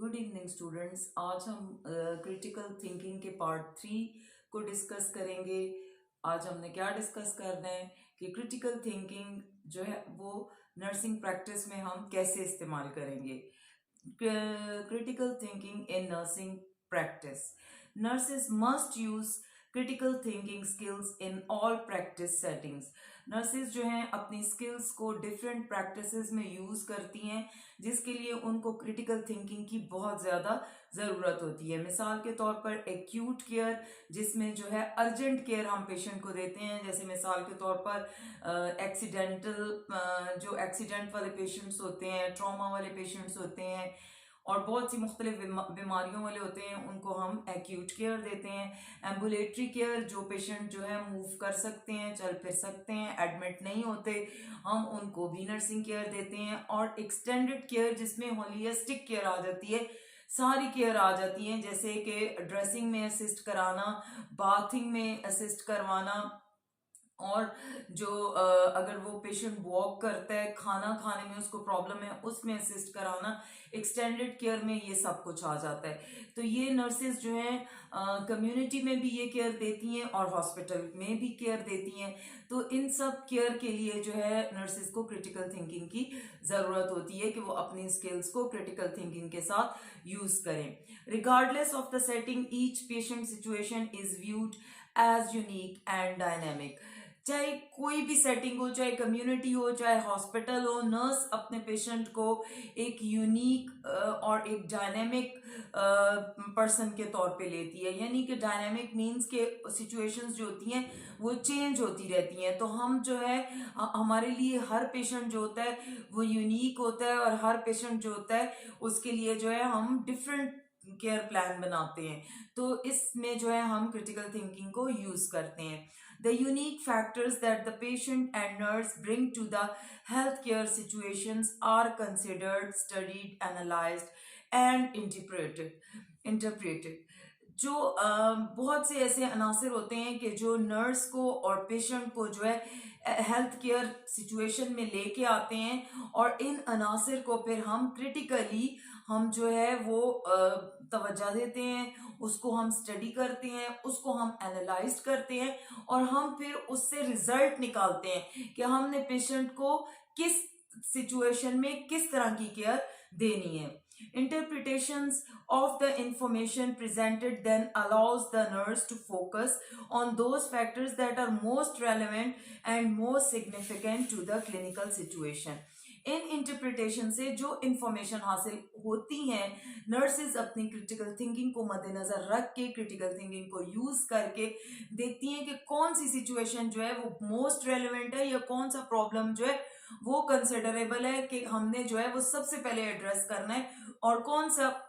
Good evening students. आज हम critical thinking के पार्ट 3 को डिस्कस करेंगे। आज हमने क्या डिस्कस करना है कि क्रिटिकल थिंकिंग जो है वो नर्सिंग प्रैक्टिस में हम कैसे इस्तेमाल करेंगे। Critical thinking in nursing practice, nurses must use critical thinking skills in all practice settings. Nurses जो हैं अपनी स्किल्स को डिफरेंट प्रैक्टिसेस में यूज करती हैं, जिसके लिए उनको क्रिटिकल थिंकिंग की बहुत ज़्यादा ज़रूरत होती है। मिसाल के तौर पर एक्यूट केयर, जिसमें जो है अर्जेंट केयर हम पेशेंट को देते हैं, जैसे मिसाल के तौर पर जो एक्सीडेंट वाले पेशेंट्स होते हैं, ट्रॉमा वाले पेशेंट्स होते हैं और बहुत सी मुख्तलिफ बीमारियों वाले होते हैं, उनको हम एक्यूट केयर देते हैं। एम्बुलेटरी केयर, जो पेशेंट जो है मूव कर सकते हैं, चल फिर सकते हैं, एडमिट नहीं होते, हम उनको भी नर्सिंग केयर देते हैं। और एक्सटेंडेड केयर, जिसमें होलिस्टिक केयर आ जाती है, सारी केयर आ जाती हैं, जैसे कि ड्रेसिंग में असिस्ट कराना, बाथिंग में असिस्ट करवाना, और जो अगर वो पेशेंट वॉक करता है, खाना खाने में उसको प्रॉब्लम है, उसमें असिस्ट कराना, एक्सटेंडेड केयर में ये सब कुछ आ जाता है। तो ये नर्सेज जो हैं कम्युनिटी में भी ये केयर देती हैं और हॉस्पिटल में भी केयर देती हैं। तो इन सब केयर के लिए जो है नर्सेज को क्रिटिकल थिंकिंग की ज़रूरत होती है कि वो अपनी स्किल्स को क्रिटिकल थिंकिंग के साथ यूज़ करें। Regardless of the setting, each patient situation is viewed as unique and dynamic. चाहे कोई भी सेटिंग हो, चाहे कम्युनिटी हो, चाहे हॉस्पिटल हो, नर्स अपने पेशेंट को एक यूनिक और एक डायनेमिक पर्सन के तौर पे लेती है। यानी कि डायनेमिक मीन्स के सिचुएशंस जो होती हैं वो चेंज होती रहती हैं। तो हम जो है हमारे लिए हर पेशेंट जो होता है वो यूनिक होता है, और हर पेशेंट जो होता है उसके लिए जो है हम डिफरेंट केयर प्लान बनाते हैं। तो इसमें जो है हम क्रिटिकल थिंकिंग को यूज करते हैं। The unique factors that the patient and nurse bring to the healthcare situations are considered, studied, analyzed, and interpreted. जो बहुत से ऐसे अनासर होते हैं कि जो नर्स को और पेशेंट को जो है हेल्थ केयर सिचुएशन में लेके आते हैं, और इन अनासर को फिर हम क्रिटिकली हम जो है वो तवज्जो देते हैं, उसको हम स्टडी करते हैं, उसको हम एनालाइज करते हैं, और हम फिर उससे रिजल्ट निकालते हैं कि हमने पेशेंट को किस सिचुएशन में किस तरह की केयर देनी है। Interpretations of the information presented then allows the nurse to focus on those factors that are most relevant and most significant to the clinical situation. In interpretation से जो इंफॉर्मेशन हासिल होती है, नर्सेज अपनी क्रिटिकल थिंकिंग को मद्देनजर रख के, क्रिटिकल थिंकिंग को यूज करके देखती हैं कि कौन सी सिचुएशन जो है वो मोस्ट रेलेवेंट है, या कौन सा प्रॉब्लम जो है वो कंसिडरेबल है कि हमने जो है वो सबसे पहले एड्रेस करना है, और कौन सा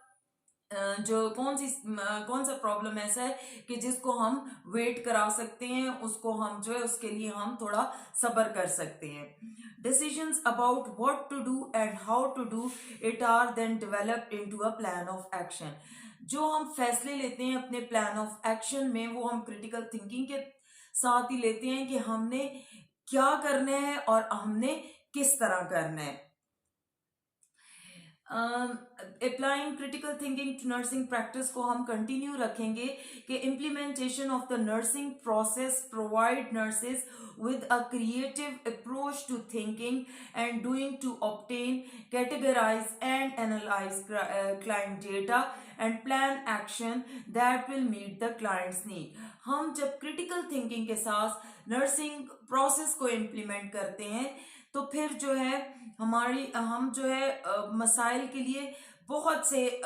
प्रॉब्लम ऐसा है कि जिसको हम वेट करा सकते हैं, उसको हम जो है उसके लिए हम थोड़ा सब्र कर सकते हैं। Decisions about what to do and how to do it are then developed into a plan of action. जो हम फैसले लेते हैं अपने प्लान ऑफ एक्शन में, वो हम क्रिटिकल थिंकिंग के साथ ही लेते हैं कि हमने क्या करना है और हमने किस तरह करना है। Applying critical thinking to nursing practice को हम कंटिन्यू रखेंगे कि implementation of the nursing process provide nurses with a creative approach to thinking and doing to obtain, categorize and analyze client data and plan action that will meet the client's need. हम जब critical thinking के साथ nursing process को implement करते हैं, तो फिर जो है हम जो है मसाइल के लिए बहुत से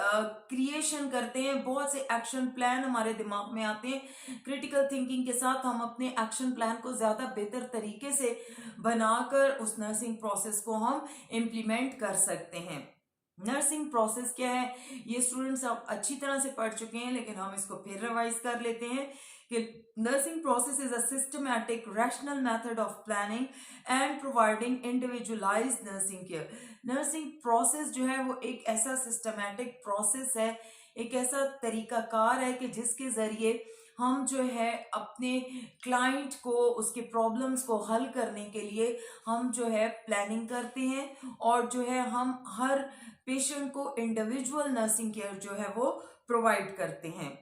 क्रिएशन करते हैं, बहुत से एक्शन प्लान हमारे दिमाग में आते हैं। क्रिटिकल थिंकिंग के साथ हम अपने एक्शन प्लान को ज़्यादा बेहतर तरीके से बनाकर उस नर्सिंग प्रोसेस को हम इम्प्लीमेंट कर सकते हैं। नर्सिंग प्रोसेस क्या है, ये स्टूडेंट्स आप अच्छी तरह से पढ़ चुके हैं, लेकिन हम इसको फिर रिवाइज कर लेते हैं कि nursing process is a systematic rational method of planning and providing individualised nursing care. Nursing process जो है वो एक ऐसा सिस्टमैटिक प्रोसेस है, एक ऐसा तरीकाकार है कि जिसके जरिए हम जो है अपने क्लाइंट को उसके प्रॉब्लम्स को हल करने के लिए हम जो है प्लानिंग करते हैं और जो है हम हर पेशेंट को इंडिविजुअल नर्सिंग केयर जो है वो प्रोवाइड करते हैं।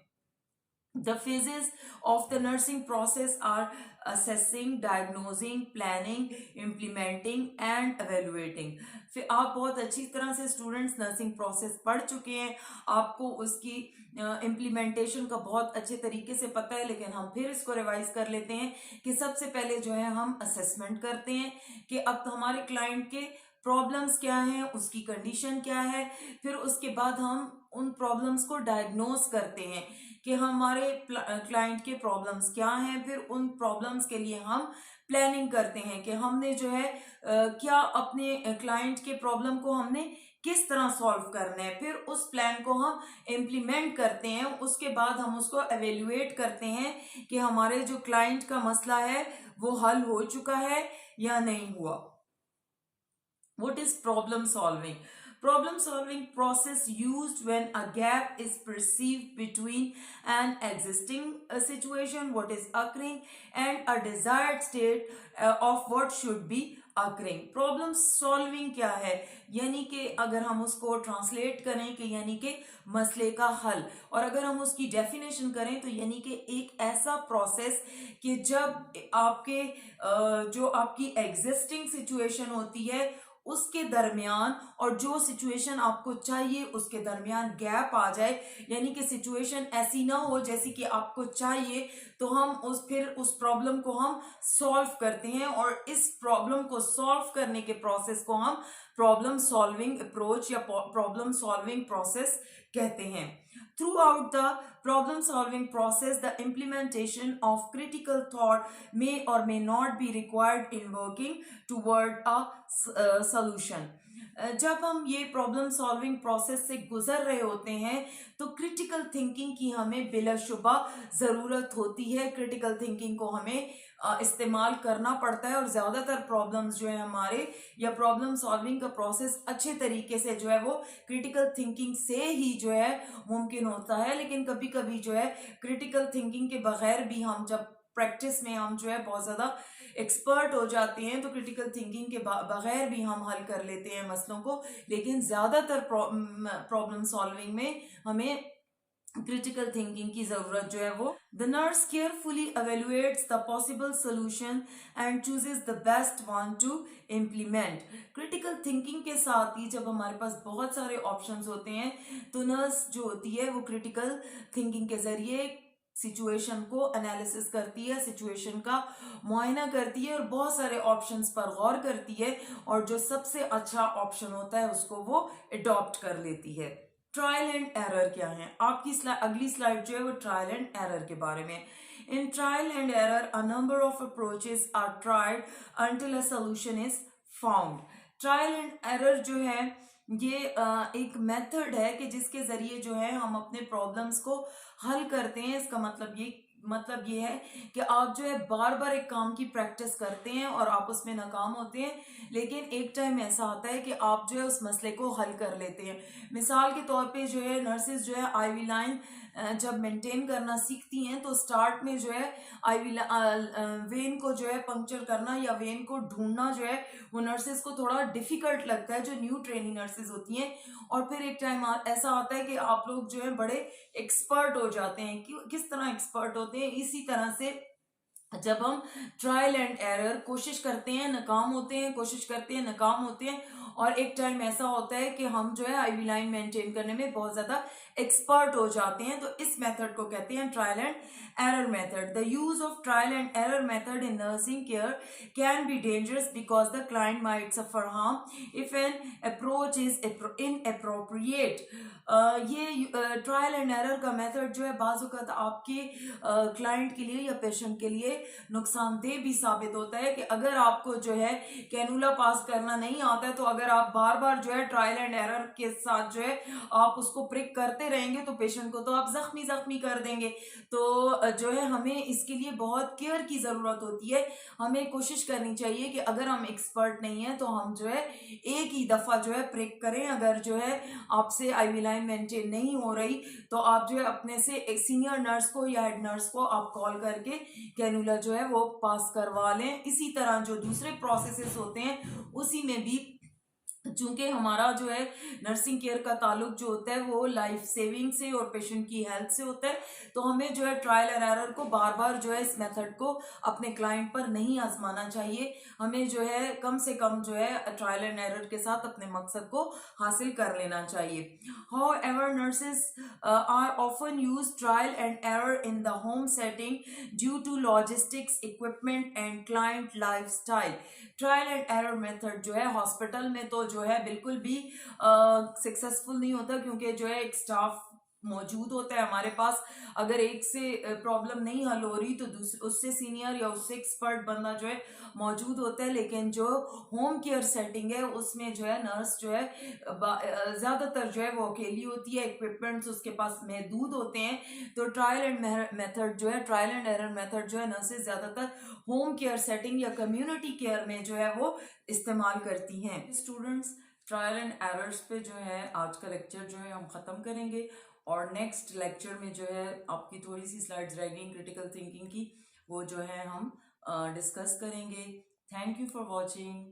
The phases of the nursing process are assessing, diagnosing, planning, implementing and evaluating। फिर आप बहुत अच्छी तरह से स्टूडेंट्स नर्सिंग प्रोसेस पढ़ चुके हैं, आपको उसकी इम्प्लीमेंटेशन का बहुत अच्छे तरीके से पता है, लेकिन हम फिर इसको रिवाइज कर लेते हैं कि सबसे पहले जो है हम असेसमेंट करते हैं कि अब हमारे क्लाइंट के प्रॉब्लम्स क्या हैं, उसकी कंडीशन क्या है। फिर उसके बाद हम उन प्रॉब्लम्स को डायग्नोज करते हैं कि हमारे क्लाइंट के प्रॉब्लम्स क्या हैं। फिर उन प्रॉब्लम्स के लिए हम प्लानिंग करते हैं कि हमने जो है क्या अपने क्लाइंट के प्रॉब्लम को हमने किस तरह सॉल्व करना है। फिर उस प्लान को हम इम्प्लीमेंट करते हैं। उसके बाद हम उसको एवेल्युएट करते हैं कि हमारे जो क्लाइंट का मसला है वो हल हो चुका है या नहीं हुआ। What is problem solving? Problem solving process used when a gap is perceived between an existing situation, what is occurring, and a desired state of what should be occurring। Problem solving क्या है, यानी कि अगर हम उसको translate करें कि यानी कि मसले का हल, और अगर हम उसकी डेफिनेशन करें तो यानी कि एक ऐसा प्रोसेस कि जब आपके जो आपकी एग्जिस्टिंग सिचुएशन होती है उसके दरमियान और जो सिचुएशन आपको चाहिए उसके दरमियान गैप आ जाए, यानी कि सिचुएशन ऐसी ना हो जैसी कि आपको चाहिए, तो हम फिर उस प्रॉब्लम को हम सॉल्व करते हैं और इस प्रॉब्लम को सॉल्व करने के प्रोसेस को हम प्रॉब्लम सॉल्विंग अप्रोच या प्रॉब्लम सॉल्विंग प्रोसेस कहते हैं। Throughout the problem solving process, the implementation of critical thought may or may not be required in working toward a solution। जब हम ये प्रॉब्लम सॉल्विंग प्रोसेस से गुजर रहे होते हैं तो क्रिटिकल थिंकिंग की हमें बिलाशुबा ज़रूरत होती है। क्रिटिकल थिंकिंग को हमें इस्तेमाल करना पड़ता है और ज़्यादातर प्रॉब्लम्स जो है हमारे या प्रॉब्लम सॉल्विंग का प्रोसेस अच्छे तरीके से जो है वो क्रिटिकल थिंकिंग से ही जो है मुमकिन होता है। लेकिन कभी कभी जो है क्रिटिकल थिंकिंग के बगैर भी हम जब प्रैक्टिस में हम जो है बहुत ज़्यादा एक्सपर्ट हो जाते हैं तो क्रिटिकल थिंकिंग के बगैर भी हम हल कर लेते हैं मसलों को। लेकिन ज़्यादातर प्रॉब्लम सॉल्विंग में हमें क्रिटिकल थिंकिंग की जरूरत जो है वो। The nurse carefully evaluates the possible solution and chooses the best one two implement. Critical thinking के साथ ही जब हमारे पास बहुत सारे ऑप्शंस होते हैं तो नर्स जो होती है वो क्रिटिकल थिंकिंग के जरिए सिचुएशन को एनालिसिस करती है, सिचुएशन का मुआयना करती है और बहुत सारे ऑप्शंस पर गौर करती है और जो सबसे अच्छा ऑप्शन होता है उसको वो अडॉप्ट कर लेती है। ट्रायल एंड एरर क्या है, आपकी अगली स्लाइड जो है वो ट्रायल एंड एरर के बारे में। In trial and error a number of approaches are tried until a solution is found. Trial and error जो है ये एक मेथड है कि जिसके जरिए जो है हम अपने प्रॉब्लम्स को हल करते हैं। इसका मतलब ये है कि आप जो है बार बार एक काम की प्रैक्टिस करते हैं और आप उसमें नाकाम होते हैं, लेकिन एक टाइम ऐसा आता है कि आप जो है उस मसले को हल कर लेते हैं। मिसाल के तौर पे जो है नर्सेज जो है आईवी लाइन जब मेंटेन करना सीखती हैं तो स्टार्ट में जो है आईवी वेन को जो है पंक्चर करना या वेन को ढूंढना जो है वो नर्सेज को थोड़ा डिफिकल्ट लगता है, जो न्यू ट्रेनिंग नर्सेज होती हैं। और फिर एक टाइम ऐसा आता है कि आप लोग जो है बड़े एक्सपर्ट हो जाते हैं। किस तरह एक्सपर्ट होते हैं, इसी तरह से जब हम ट्रायल एंड एरर कोशिश करते हैं नाकाम होते हैं, कोशिश करते हैं नाकाम होते हैं, और एक टाइम ऐसा होता है कि हम जो है आईवी लाइन मेंटेन करने में बहुत ज्यादा एक्सपर्ट हो जाते हैं। तो इस मेथड को कहते हैं trial and error method। The use of trial and error method in nursing care can be dangerous because the client might suffer harm if an approach is inappropriate। ये ट्रायल एंड एरर का method जो है बाज़ वक़्त आपके client के लिए या पेशेंट के लिए नुकसानदेह भी साबित होता है कि अगर आपको जो है कैनुला पास करना नहीं आता है तो अगर आप बार बार जो है ट्रायल एंड एरर के साथ जो है आप उसको प्रिक करते रहेंगे तो पेशेंट को तो आप जख्मी जख्मी कर देंगे। तो जो है हमें इसके लिए बहुत केयर की ज़रूरत होती है। हमें कोशिश करनी चाहिए कि अगर हम एक्सपर्ट नहीं है तो हम जो है एक ही दफ़ा जो है प्रिक करें। अगर जो है आपसे आईवी लाइन मेंटेन नहीं हो रही तो आप जो है अपने से एक सीनियर नर्स को या हेड नर्स को आप कॉल करके कैनुला जो है वो पास करवा लें। इसी तरह जो दूसरे प्रोसेसेस होते हैं उसी में भी चूंकि हमारा जो है नर्सिंग केयर का ताल्लुक जो होता है वो लाइफ सेविंग से और पेशेंट की हेल्थ से होता है, तो हमें जो है ट्रायल एंड एरर को बार बार जो है इस मेथड को अपने क्लाइंट पर नहीं आजमाना चाहिए। हमें जो है कम से कम जो है ट्रायल एंड एरर के साथ अपने मकसद को हासिल कर लेना चाहिए। However nurses are often use trial and error in the home setting due to logistics, equipment and client lifestyle. Trial and error method जो है हॉस्पिटल में तो जो है बिल्कुल भी सक्सेसफुल नहीं होता, क्योंकि जो है एक स्टाफ मौजूद होता है हमारे पास। अगर एक से प्रॉब्लम नहीं हल हो रही तो दूसरे उससे सीनियर या उससे एक्सपर्ट बंदा जो है मौजूद होता है। लेकिन जो होम केयर सेटिंग है उसमें जो है नर्स जो है ज़्यादातर जो है वो अकेली होती है, इक्विपमेंट्स उसके पास महदूद होते हैं। तो ट्रायल एंड मेथड जो है ट्रायल एंड एरर मेथड जो है नर्सेज ज़्यादातर होम केयर सेटिंग या कम्युनिटी केयर में जो है वो इस्तेमाल करती हैं। स्टूडेंट्स, ट्रायल एंड एरर्स पे जो है आज का लेक्चर जो है हम ख़त्म करेंगे और नेक्स्ट लेक्चर में जो है आपकी थोड़ी सी स्लाइड्स रह गई क्रिटिकल थिंकिंग की, वो जो है हम डिस्कस करेंगे। Thank you for watching.